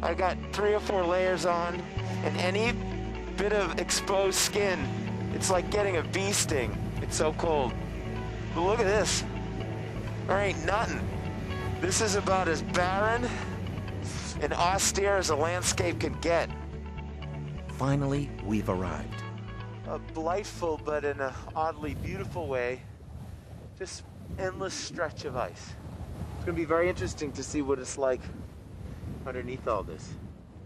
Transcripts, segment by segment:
I got 3 or 4 layers on, and any bit of exposed skin, it's like getting a bee sting. It's so cold. But look at this. There ain't nothing. This is about as barren and austere as a landscape could get. Finally, we've arrived. A delightful, but in an oddly beautiful way, just endless stretch of ice. It's gonna be very interesting to see what it's like underneath all this.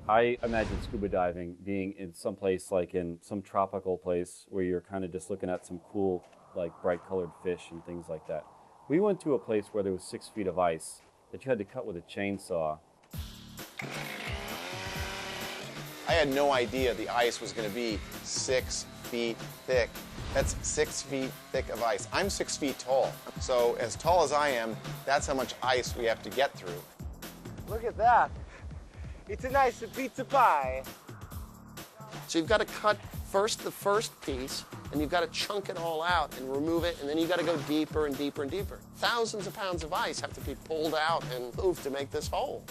I imagine scuba diving being in some place like in some tropical place where you're kind of just looking at some cool, like bright colored fish and things like that. We went to a place where there was 6 feet of ice that you had to cut with a chainsaw. I had no idea the ice was going to be 6 feet thick. That's 6 feet thick of ice. I'm 6 feet tall, so as tall as I am, that's how much ice we have to get through. Look at that. It's a nice pizza pie. So you've got to cut first the first piece, and you've got to chunk it all out and remove it, and then you've got to go deeper and deeper and deeper. Thousands of pounds of ice have to be pulled out and moved to make this hole.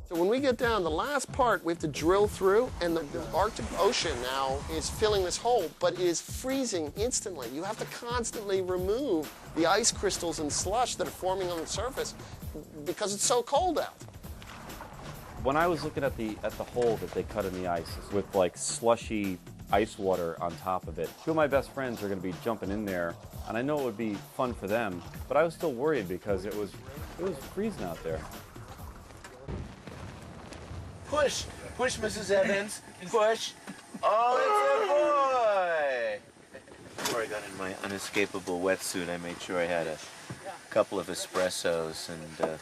So when we get down, the last part we have to drill through, and the Arctic Ocean now is filling this hole, but it is freezing instantly. You have to constantly remove the ice crystals and slush that are forming on the surface because it's so cold out. When I was looking at the hole that they cut in the ice with like slushy ice water on top of it, 2 of my best friends are going to be jumping in there, and I know it would be fun for them, but I was still worried because it was freezing out there. Push, Mrs. Evans, push. Oh, it's a boy. Before I got in my unescapable wetsuit, I made sure I had a couple of espressos and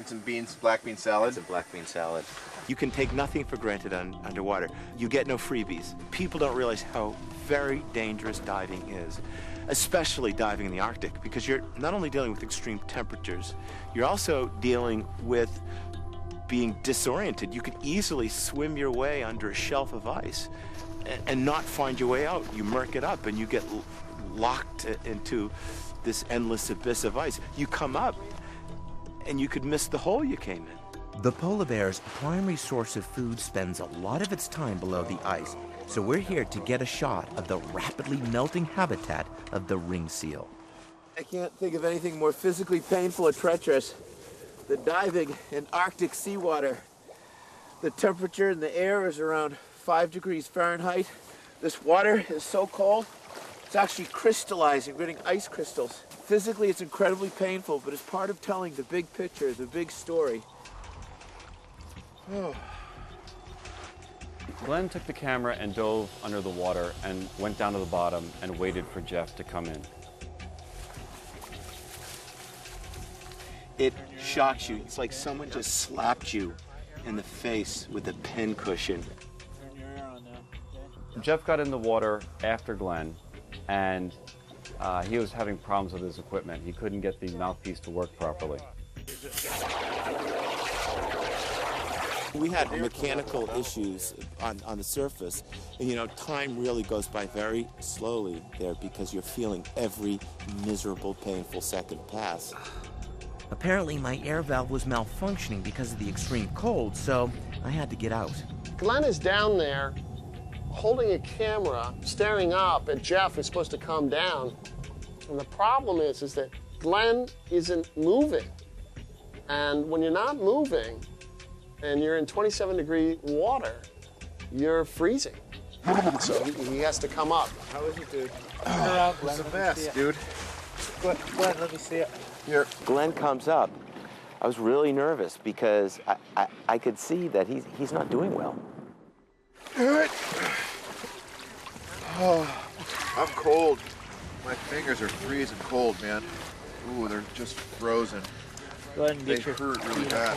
some beans, black bean salad. Some black bean salad. You can take nothing for granted underwater. You get no freebies. People don't realize how very dangerous diving is, especially diving in the Arctic, because you're not only dealing with extreme temperatures, you're also dealing with being disoriented. You could easily swim your way under a shelf of ice and not find your way out. You murk it up and you get locked into this endless abyss of ice. You come up and you could miss the hole you came in. The polar bear's primary source of food spends a lot of its time below the ice, so we're here to get a shot of the rapidly melting habitat of the ring seal. I can't think of anything more physically painful or treacherous than diving in Arctic seawater. The temperature in the air is around 5 degrees Fahrenheit. This water is so cold, it's actually crystallizing, getting ice crystals. Physically, it's incredibly painful, but it's part of telling the big picture, the big story. Oh. Glenn took the camera and dove under the water and went down to the bottom and waited for Jeff to come in. It shocks you. It's like someone just slapped you in the face with a pin cushion. Jeff got in the water after Glenn, and he was having problems with his equipment. He couldn't get the mouthpiece to work properly. We had mechanical issues on the surface, and you know, time really goes by very slowly there because you're feeling every miserable, painful second pass. Apparently my air valve was malfunctioning because of the extreme cold, so I had to get out. Glenn is down there holding a camera, staring up at Jeff, who's supposed to come down. And the problem is that Glenn isn't moving. And when you're not moving, and you're in 27-degree water, you're freezing. So he has to come up. How is it, dude? It's the best, dude. Glenn, let me see it. Here. Glenn comes up. I was really nervous because I could see that he's not doing well. Oh, I'm cold. My fingers are freezing cold, man. Ooh, they're just frozen. Go ahead and They get your hurt really bad.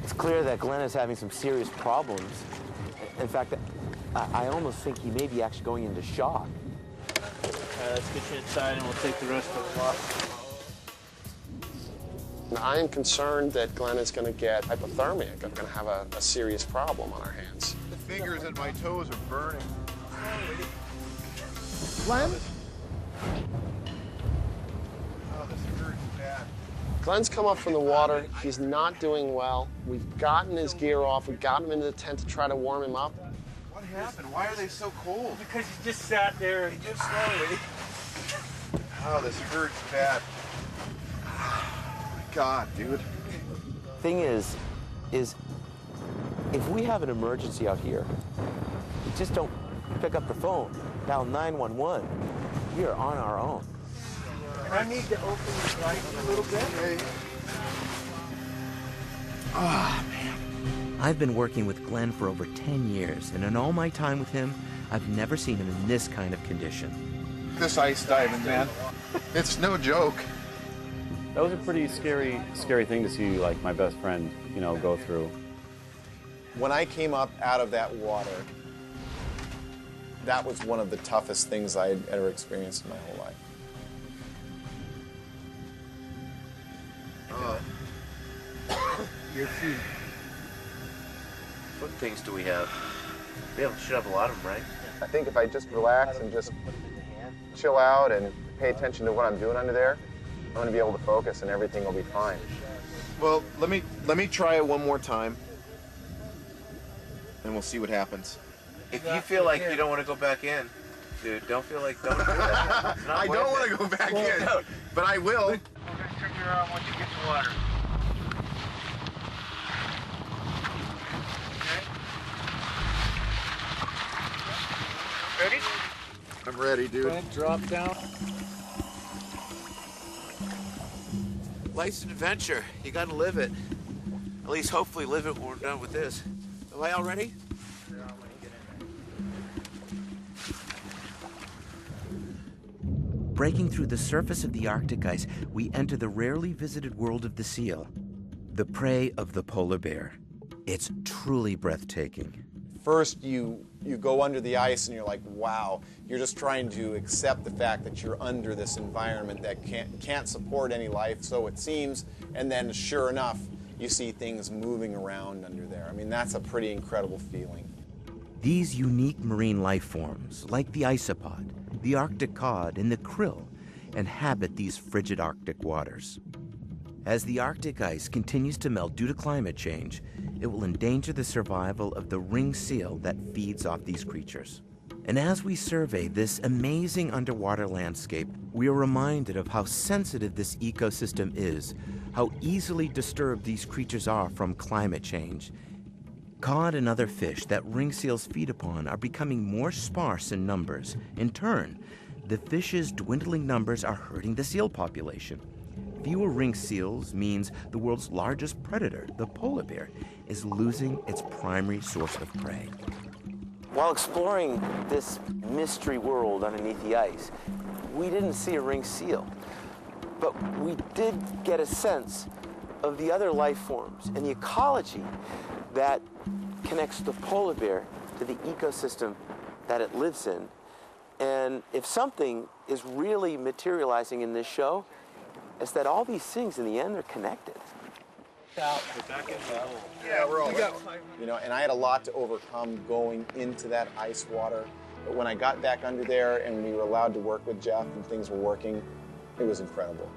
It's clear that Glenn is having some serious problems. In fact, I almost think he may be actually going into shock. Let's get you inside and we'll take the rest of them off. I am concerned that Glenn is going to get hypothermia. We're going to have a serious problem on our hands. The fingers and my toes are burning. Glenn? Oh, this hurts bad. Glenn's come up from the water. He's not doing well. We've gotten his gear off. We've gotten him into the tent to try to warm him up. What happened? Why are they so cold? Because he just sat there and just slowly. Oh, this hurts bad. Oh my God, dude. Thing is if we have an emergency out here, we just don't pick up the phone, dial 911. We are on our own. I need to open the lights a little bit. Okay. Ah, man. I've been working with Glenn for over 10 years, and in all my time with him, I've never seen him in this kind of condition. This ice diving, man. It's no joke. That was a pretty scary thing to see, like, my best friend, you know, go through. When I came up out of that water, that was one of the toughest things I had ever experienced in my whole life. Your feet. What things do we have? We should have a lot of them, right? I think if I just relax and just chill out and pay attention to what I'm doing under there, I'm going to be able to focus and everything will be fine. Well, let me try it one more time, and we'll see what happens. If you feel like you don't want to go back in, dude, don't do that. I don't want to go back in, but I will. We're going to turn you around once you get in the water. Okay. Ready? I'm ready, dude. Go ahead, drop down. Life's an adventure. You got to live it. At least hopefully live it when we're done with this. Am I all ready? Breaking through the surface of the Arctic ice, we enter the rarely visited world of the seal, the prey of the polar bear. It's truly breathtaking. First, you go under the ice and you're like, wow. You're just trying to accept the fact that you're under this environment that can't support any life, so it seems. And then, sure enough, you see things moving around under there. I mean, that's a pretty incredible feeling. These unique marine life forms, like the isopod, the Arctic cod, and the krill, inhabit these frigid Arctic waters. As the Arctic ice continues to melt due to climate change, it will endanger the survival of the ring seal that feeds off these creatures. And as we survey this amazing underwater landscape, we are reminded of how sensitive this ecosystem is, how easily disturbed these creatures are from climate change. Cod and other fish that ring seals feed upon are becoming more sparse in numbers. In turn, the fish's dwindling numbers are hurting the seal population. Fewer ring seals means the world's largest predator, the polar bear, is losing its primary source of prey. While exploring this mystery world underneath the ice, we didn't see a ring seal, but we did get a sense of the other life forms and the ecology that connects the polar bear to the ecosystem that it lives in. And if something is really materializing in this show, it's that all these things in the end are connected. Yeah, we're all right. You know, and I had a lot to overcome going into that ice water. But when I got back under there and we were allowed to work with Jeff and things were working, it was incredible.